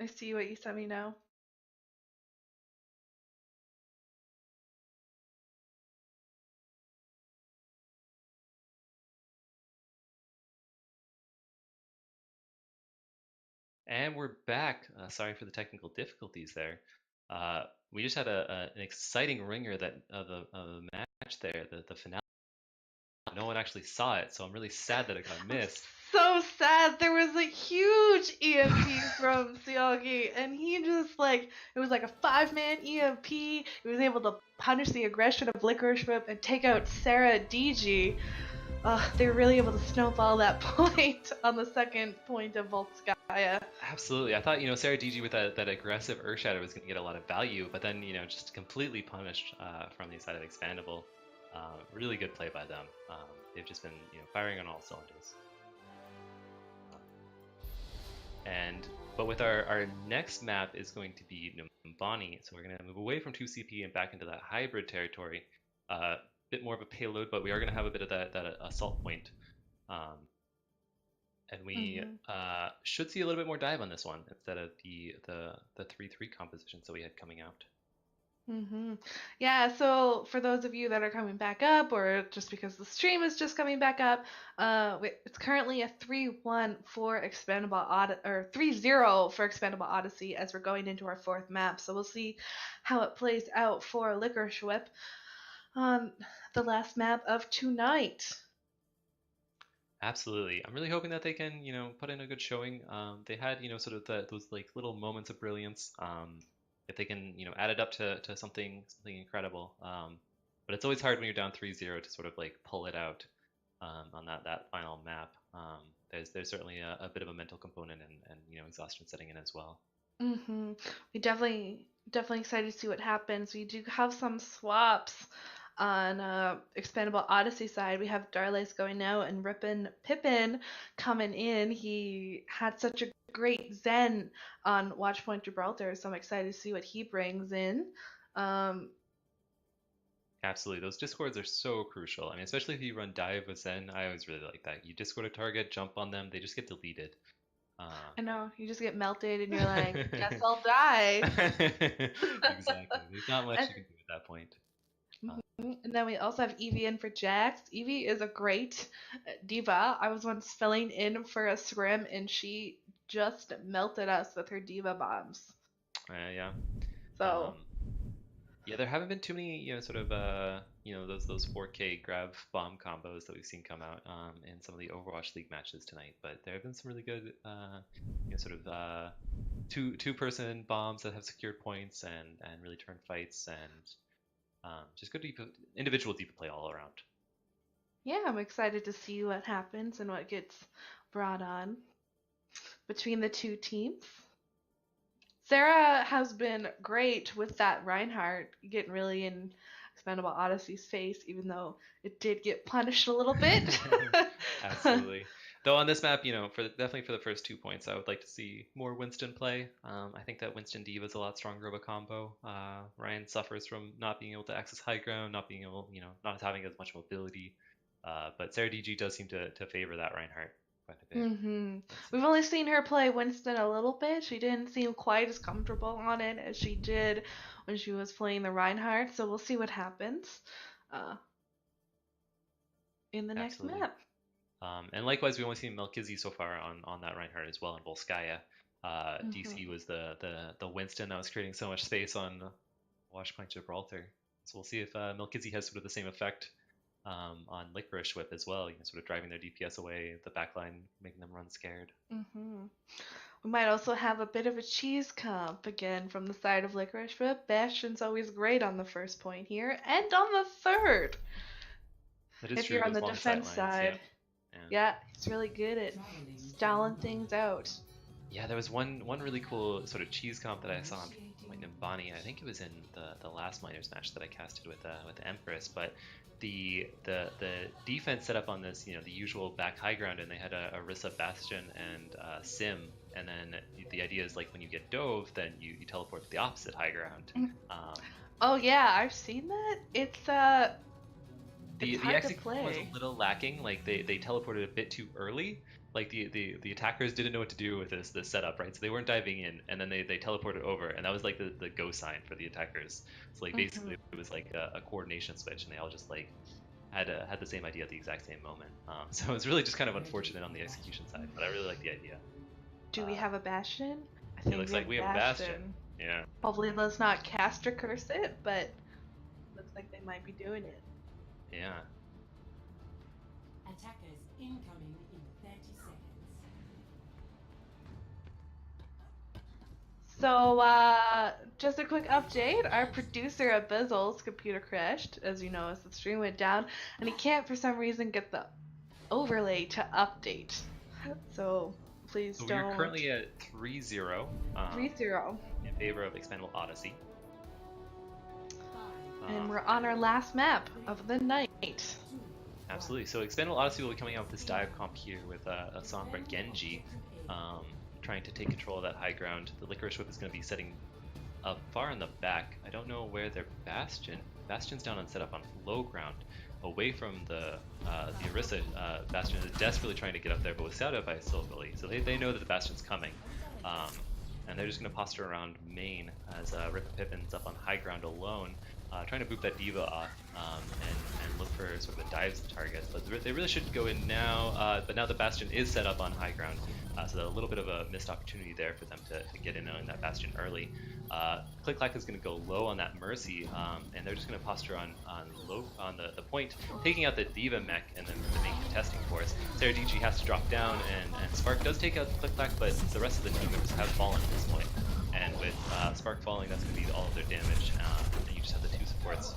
I see what you sent me now. And we're back. Sorry for the technical difficulties there. Uh, we just had an exciting ringer that of the match there, the finale. No one actually saw it, so I'm really sad that it got I'm missed. so sad. There was a huge EMP from Seogi, and he just like it was like a 5-man EMP. He was able to punish the aggression of Licorice Whip and take out Sarah DG. They were really able to snowball that point on the second point of Volskaya. Absolutely. I thought, Sarah DG with that aggressive Earth Shatter was going to get a lot of value, but then, just completely punished from the side of Expandable. Really good play by them. They've just been, firing on all cylinders. But with our next map is going to be Numbani, so we're going to move away from 2CP and back into that hybrid territory. Bit more of a payload, but we are going to have a bit of that assault point. And we should see a little bit more dive on this one instead of the 3-3 compositions that we had coming out. Yeah, so for those of you that are coming back up, or just because the stream is just coming back up, it's currently a 3-1 for Expandable or 3-0 for Expandable Odyssey as we're going into our fourth map. So we'll see how it plays out for Licorice Whip on the last map of tonight. Absolutely. I'm really hoping that they can, put in a good showing. They had, sort of those like little moments of brilliance. If they can, add it up to something incredible. But it's always hard when you're down 3-0 to sort of like pull it out on that final map. There's certainly a bit of a mental component and exhaustion setting in as well. We definitely excited to see what happens. We do have some swaps on Expandable Odyssey side. We have Darlace going out and Pippin coming in. He had such a great Zen on Watchpoint Gibraltar, so I'm excited to see what he brings in. Absolutely, those discords are so crucial. I mean, especially if you run dive with Zen, I always really like that. You discord a target, jump on them, they just get deleted. I know, you just get melted and you're like, guess I'll die. Exactly. There's not much you can do at that point. And then we also have Evie in for Jax. Evie is a great diva. I was once filling in for a scrim and she just melted us with her diva bombs. Yeah. So yeah, there haven't been too many, sort of, those 4K grab bomb combos that we've seen come out in some of the Overwatch League matches tonight. But there have been some really good, sort of two-person bombs that have secured points and really turned fights and just good individual deep play all around. yeah, I'm excited to see what happens and what gets brought on between the two teams. Sarah has been great with that Reinhardt getting really in Expandable Odyssey's face, even though it did get punished a little bit. Absolutely. Though on this map, definitely for the first 2 points, I would like to see more Winston play. I think that Winston Diva is a lot stronger of a combo. Ryan suffers from not being able to access high ground, not being able, not having as much mobility. But Sarah DG does seem to favor that Reinhardt quite a bit. We've only seen her play Winston a little bit. She didn't seem quite as comfortable on it as she did when she was playing the Reinhardt. So we'll see what happens in the next map. And likewise, we've only seen Melkizzy so far on that Reinhardt as well in Volskaya. DC was the Winston that was creating so much space on Watchpoint Gibraltar. So we'll see if Melkizzy has sort of the same effect on Licorice Whip as well, sort of driving their DPS away, the backline making them run scared. We might also have a bit of a cheese comp again from the side of Licorice Whip. Bastion's always great on the first point here, and on the third. That is if true, you're on the defense side. Yeah, he's really good at stalling things out. Yeah, there was one really cool sort of cheese comp that I saw on Numbani. I think it was in the last minors match that I casted with Empress, but the defense set up on this, the usual back high ground, and they had a Rissa Bastion and Sim, and then the idea is like when you get dove, then you teleport to the opposite high ground. Oh yeah, I've seen that. It's the execution was a little lacking. Like they teleported a bit too early, like the attackers didn't know what to do with this setup, right? So they weren't diving in, and then they teleported over, and that was like the go sign for the attackers. So like Hmm. basically it was like a coordination switch, and they all just like had the same idea at the exact same moment. So it was really just kind of unfortunate on the execution side, but I really like the idea. Do we Uh, have a Bastion? I it think looks we have like a we have a bastion. Bastion. Yeah. Hopefully, let's not cast or curse it, but looks like they might be doing it. Yeah. Attackers incoming in 30 seconds. So, just a quick update. Our producer Abizzle's computer crashed, as you know, as the stream went down, and he can't for some reason get the overlay to update. So, please So don't. we're currently at 3-0 3-0. in favor of Expandable Odyssey. And we're on our last map of the night. Absolutely. So Expandable Odyssey will be coming out with this dive comp here with a Sombra Genji, trying to take control of that high ground. The Licorice Whip is going to be setting up far in the back. I don't know where their Bastion. Bastion's down on setup on low ground, away from the Orisa. Bastion is desperately trying to get up there, but was scouted out by Silverly. So they know that the Bastion's coming. And they're just going to posture around main as Rip Pippin's up on high ground alone, trying to boop that Diva off and look for sort of the dives targets. But they really should go in now, but now the Bastion is set up on high ground, so a little bit of a missed opportunity there for them to get in on that Bastion early. Click Clack is going to go low on that Mercy, and they're just going to posture on the point, taking out the Diva mech and then the main contesting force. Sarah DG has to drop down, and Spark does take out the Click Clack, but the rest of the team members have fallen at this point. And with Spark falling, that's going to be all of their damage, and you just have the two supports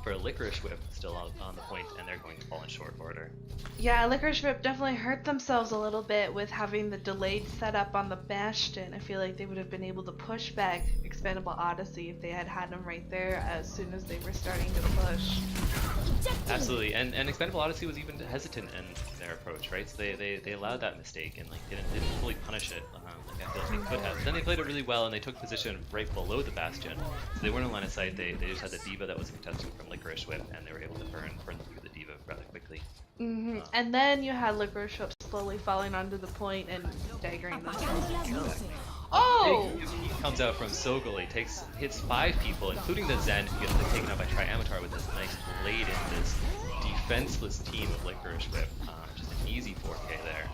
for Licorice Whip still on the point, and they're going to fall in short order. Yeah, Licorice Whip definitely hurt themselves a little bit with having the delayed setup on the Bastion. I feel like they would have been able to push back Expandable Odyssey if they had him right there as soon as they were starting to push. Absolutely, and Expandable Odyssey was even hesitant in their approach, right? So they allowed that mistake and like didn't fully punish it like I feel like they could have. But then they played it really well, and they took position right below the Bastion, so they weren't in line of sight. They just had the Diva that was contesting from Licorice Whip, and they were able to burn through the Diva rather quickly. And then you had Licorice Whip slowly falling onto the point and staggering themselves. Oh! He comes out from Sogoli, hits 5 people, including the Zen, who gets taken out by Triamatar with this nice blade in this defenseless team of Licorice Whip. Just an easy 4K there.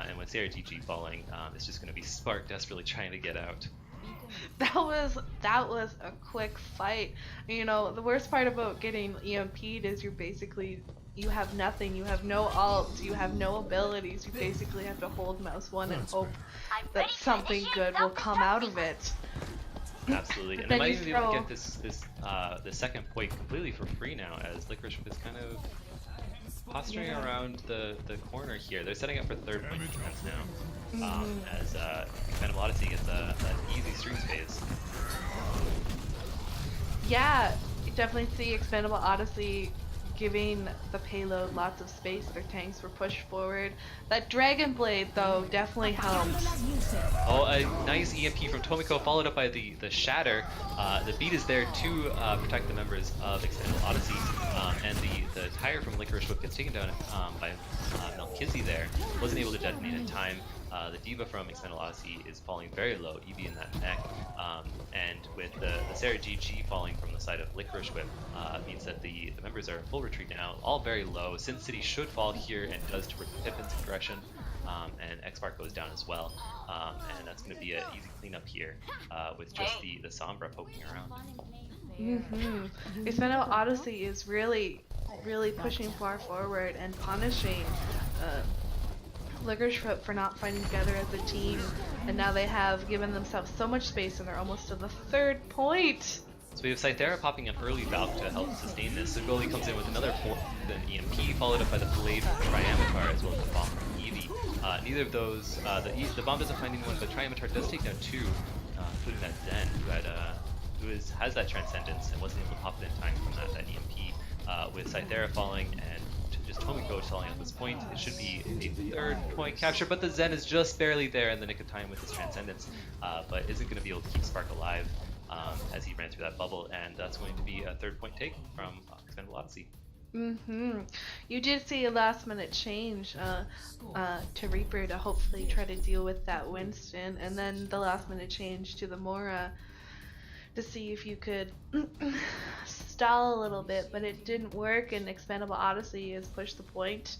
And with Sarah GG falling, it's just going to be Spark desperately trying to get out. That was a quick fight. You know, the worst part about getting EMP'd is you have nothing, you have no ults, you have no abilities, you basically have to hold mouse 1 and hope that something good will come out of it. Absolutely, and they might even be able to get the second point completely for free now, as Licorice is kind of posturing around the corner here. They're setting up for third point defense now, as kind of Odyssey gets an easy stream phase. Yeah, you definitely see Expandable Odyssey giving the payload lots of space. Their tanks were pushed forward. That Dragon Blade, though, definitely helped. Oh, a nice EMP from Tomiko, followed up by the Shatter. The beat is there to protect the members of Expandable Odyssey, and the tire from Licorice Whip gets taken down by Melkizzy there. Wasn't able to detonate in time. The Diva from Expandable Odyssey is falling very low, EV in that neck, and with the Sarah GG falling from the side of Licorice Whip, means that the members are in full retreat now, all very low. Sin City should fall here and does to Pippin's aggression, and X-Spark goes down as well, and that's going to be an easy cleanup here with just the Sombra poking around. Expandable Odyssey is really pushing far forward and punishing Licorice Whip for not fighting together as a team, and now they have given themselves so much space and they're almost to the third point. So we have Scythera popping an early Valk to help sustain this. So Goli comes in with another 4, then EMP, followed up by the Blade from Triamatar, as well as the bomb from Eevee. Neither of those, the bomb doesn't find anyone, but Triamatar does take down 2, including that Zen, who has that Transcendence and wasn't able to pop it in time from that EMP. With Scythera falling and just Tomiko falling at this point, it should be a third point capture, but the Zen is just barely there in the nick of time with his Transcendence, but isn't going to be able to keep Spark alive as he ran through that bubble, and that's going to be a third point take from Expandable Odyssey. You did see a last minute change to Reaper to hopefully try to deal with that Winston, and then the last minute change to the Mora to see if you could stall a little bit, but it didn't work, and Expandable Odyssey has pushed the point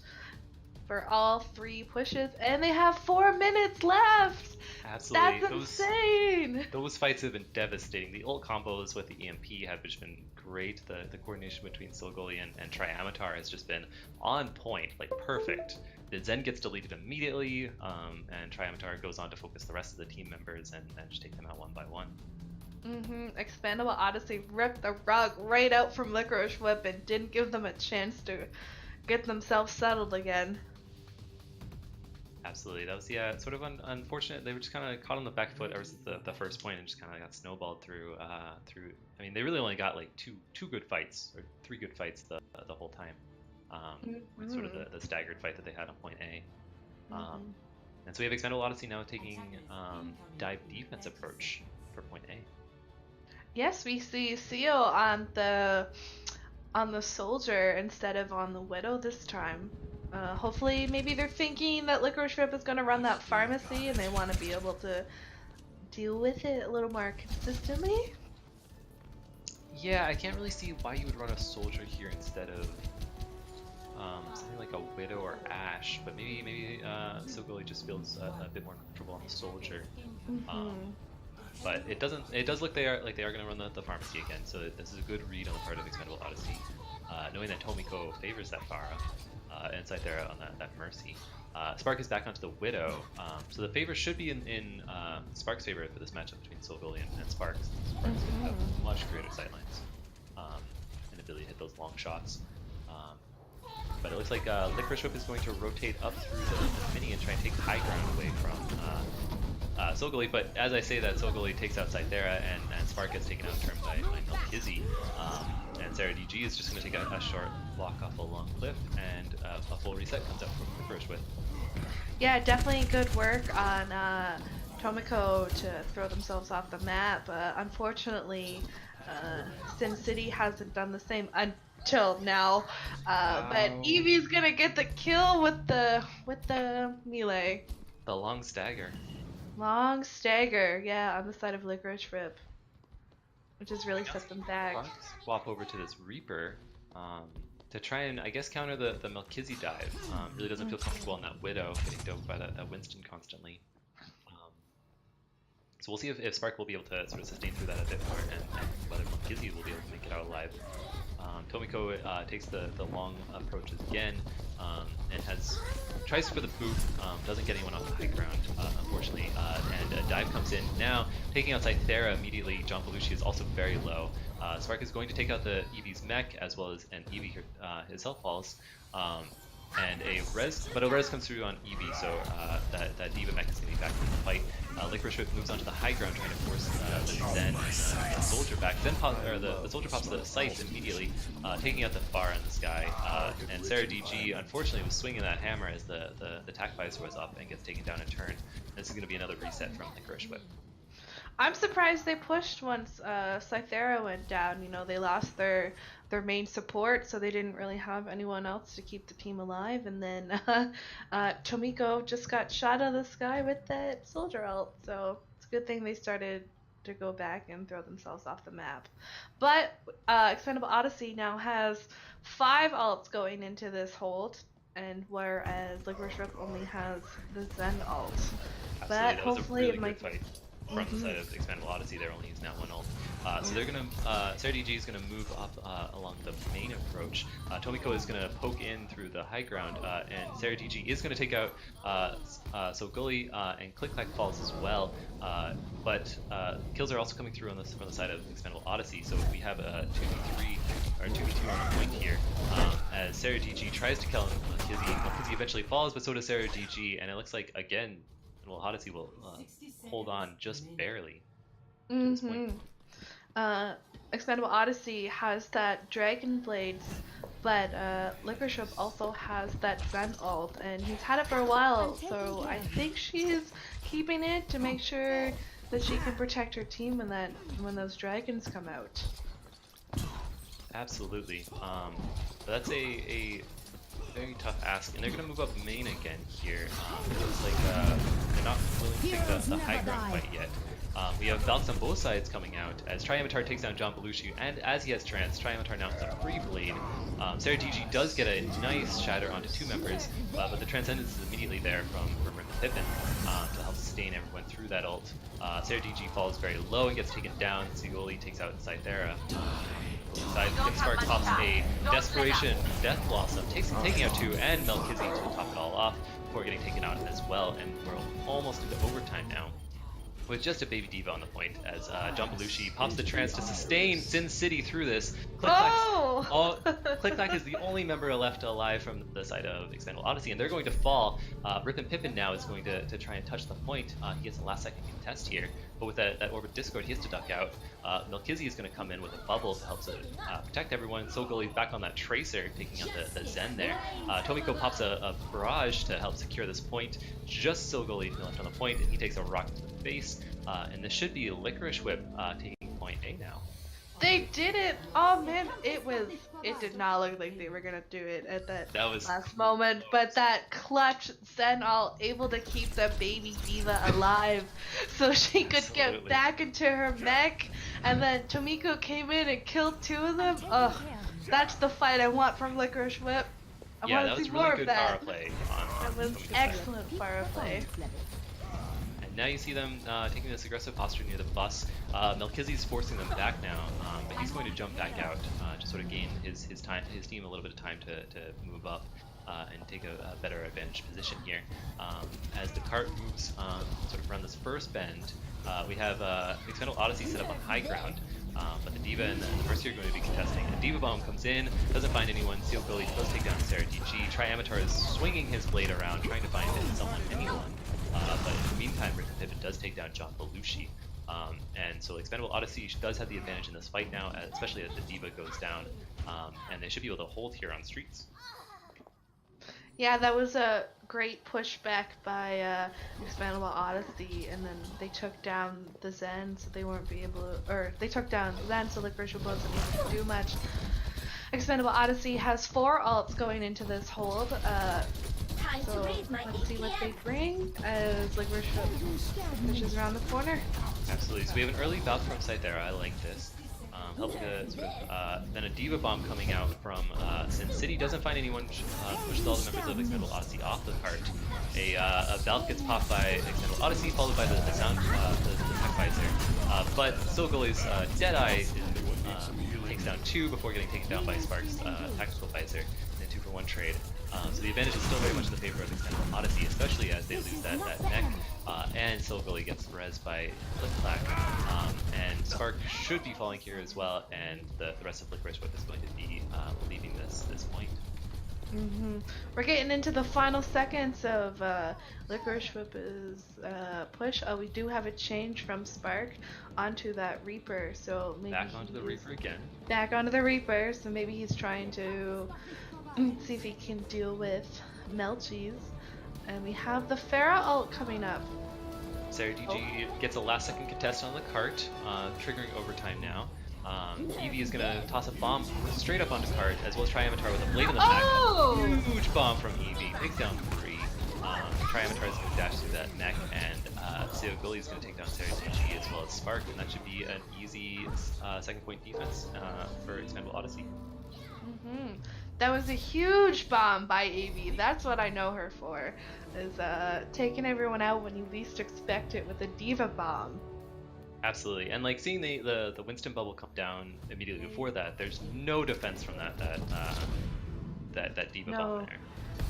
for all 3 pushes, and they have 4 minutes left! Absolutely. That's insane! Those fights have been devastating. The ult combos with the EMP have just been great. The coordination between Silgoli and Triamatar has just been on point, like perfect. The Zen gets deleted immediately, and Triamatar goes on to focus the rest of the team members and just take them out one by one. Expandable Odyssey ripped the rug right out from Licorice Whip and didn't give them a chance to get themselves settled again. Absolutely, that was sort of unfortunate. They were just kind of caught on the back foot ever since the first point and just kind of got snowballed through. I mean, they really only got like two good fights or 3 good fights the whole time. Sort of the staggered fight that they had on point A. And so we have Expandable Odyssey now taking dive defense approach for point A. Yes, we see Seal on the soldier instead of on the widow this time. Hopefully, maybe they're thinking that Licorice Whip is going to run that pharmacy, and they want to be able to deal with it a little more consistently. Yeah, I can't really see why you would run a soldier here instead of something like a widow or Ash, but maybe Silgoli just feels a bit more comfortable on the soldier. But it does look like they are going to run the pharmacy again, so this is a good read on the part of Expandable Odyssey, knowing that Tomiko favors that Pharah, and Cythera on that Mercy. Spark is back onto the Widow, so the favor should be in Spark's favor for this matchup between Silgoli and Spark. Spark's going to have much greater sightlines and ability to hit those long shots. But it looks like Licorice Whip is going to rotate up through the mini and try and take high ground away from Silgoli, but as I say that, Silgoli takes out Cythera and Spark gets taken out in turn by Melkizzy, and Sarah DG is just going to take a short block off a long cliff, and a full reset comes out from Licorice Whip. Yeah, definitely good work on Tomiko to throw themselves off the map. Unfortunately, Sin City hasn't done the same until now, but Eevee's gonna get the kill with the melee. The long stagger. Long stagger, yeah, on the side of Licorice Whip, which has really set them back. Swap over to this Reaper to try and, I guess, counter the Melkizzy dive. Really doesn't feel comfortable on that Widow, getting doped by that Winston constantly. So we'll see if Spark will be able to sort of sustain through that a bit more, and whether Melkizzy will be able to make it out alive. Tomiko takes the long approaches again, and tries for the boot, doesn't get anyone off the high ground, unfortunately, and a dive comes in now, taking out Cythera immediately. John Belushi is also very low. Spark is going to take out the Eevee's mech, as well as an Eevee himself falls, and a res comes through on Eevee, so that D.Va mech is going to be back in the fight. Licorice Whip moves onto the high ground, trying to force the Zen the soldier back. The soldier pops the scythe immediately, taking out the Pharah in the sky. And Sarah DG, unfortunately, was swinging that hammer as the attack visor was up and gets taken down in turn. This is going to be another reset from Licorice Whip. I'm surprised they pushed once Cythera went down. You know, they lost their main support, so they didn't really have anyone else to keep the team alive. And then Tomiko just got shot out of the sky with that soldier ult. So it's a good thing they started to go back and throw themselves off the map. But Expandable Odyssey now has 5 ults going into this hold, and whereas Licorice Whip only has the Zen ult. Absolutely, but hopefully really it might fight. From the side of Expandable Odyssey, they're only using that one ult. So they're gonna, Sarah DG is gonna move up along the main approach. Tomiko is gonna poke in through the high ground, and Sarah DG is gonna take out Silgoli and Click Clack falls as well. But kills are also coming through from the side of Expandable Odyssey, so we have a 2v3 or 2v2 on the point here. As Sarah DG tries to kill Melkizzy eventually falls, but so does Sarah DG, and it looks like again, well, Odyssey will hold on just barely to this point. Expandable Odyssey has that Dragon Blades, but Licorice Whip also has that Zen ult, and he's had it for a while, so I think she's keeping it to make sure that she can protect her team when those dragons come out. Absolutely. But that's a very tough ask, and they're gonna move up main again here. It looks like they're not willing to take the high ground quite yet. We have Valks on both sides coming out as Triamatar takes down John Belushi, and as he has Trance, Triamatar now has a free blade. Sarah DG does get a nice shatter onto two members, but the Transcendence is immediately there from Rip and Pippin to help sustain everyone through that ult. Sarah DG falls very low and gets taken down. Sigoli takes out Cythera. Spark pops a Desperation Death Blossom, taking out two, and Melkizzy to top it all off before getting taken out as well, and we're almost into overtime now. With just a baby diva on the point, as John Belushi pops the trance to sustain Sin City through this. Click-Clack is the only member left alive from the side of EXPandable Odyssey, and they're going to fall. Rip and Pippin now is going to try and touch the point. He gets a last-second contest here, but with that Orbit Discord, he has to duck out. Melkizzy is going to come in with a bubble to help protect everyone. Sogoli's back on that Tracer, taking out the Zen there. Tomiko pops a barrage to help secure this point. Just Sogoli left on the point, and he takes a rock to the face. And this should be Licorice Whip taking point A now. They did it! Oh man, it did not look like they were gonna do it at that last moment, but that clutch Zen all able to keep the baby diva alive so she could get back into her mech, and then Tomiko came in and killed two of them. Ugh, that's the fight I want from Licorice Whip. I want to see more of that. That was excellent power play. Now you see them taking this aggressive posture near the bus. Melkizzy's forcing them back now, but he's going to jump back out to sort of gain his team a little bit of time to move up and take a better advantage position here. As the cart moves sort of around this first bend, we have EXPandable Odyssey set up on high ground, but the Diva and the Mercy are going to be contesting. The Diva Bomb comes in, doesn't find anyone. Seal Gully does take down Sarah DG. Triamatar is swinging his blade around, trying to find anyone. But in the meantime, Rip and Pippin does take down John Belushi. And so EXPandable Odyssey does have the advantage in this fight now, especially as the Diva goes down. And they should be able to hold here on streets. Yeah, that was a great pushback by EXPandable Odyssey, and then they took down the Zen, so they weren't be able to, or they took down Zen, so Licorice wasn't able to do much. EXPandable Odyssey has 4 ults going into this hold. So let's see what they bring as Licorice pushes around the corner. Absolutely. So we have an early bout from Cythera. I like this. Helping to sort of then a Diva Bomb coming out from Sin City doesn't find anyone. Pushes all the members of EXPandable Odyssey off the cart. A Valk gets popped by EXPandable Odyssey, followed by the sound the tech visor. But Sogoli's Deadeye takes down 2 before getting taken down by Spark's tactical visor in a 2-for-1 trade. So the advantage is still very much in the favor of EXPandable Odyssey, especially as they lose that mech, and Silgoli gets rezzed by Click-Clack. And Spark should be falling here as well, and the rest of Licorice Whip is going to be leaving this point. We're getting into the final seconds of Licorice Whip's push. We do have a change from Spark onto that Reaper, so maybe back onto the Reaper again. Back onto the Reaper, so maybe he's trying to see if he can deal with Melchies. And we have the Pharah ult coming up. Sarah DG gets a last second contest on the cart, triggering overtime now. Eevee is going to toss a bomb straight up onto cart, as well as Triamatar with a blade in the back. Huge bomb from Eevee, takes down 3. Triamatar is going to dash through that mech, and Seo Gully is going to take down Sarah DG as well as Spark, and that should be an easy second point defense for EXPandable Odyssey. That was a huge bomb by Eevee. That's what I know her for, is taking everyone out when you least expect it with a Diva Bomb. Absolutely, and like seeing the Winston bubble come down immediately before that, there's no defense from that Diva Bomb there.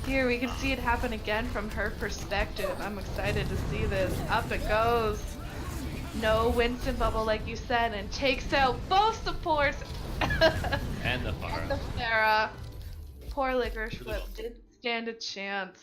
Here we can see it happen again from her perspective. I'm excited to see this. Up it goes. No Winston bubble, like you said, and takes out both supports. And the Pharah. And the Pharah. Poor Licorice Whip didn't stand a chance.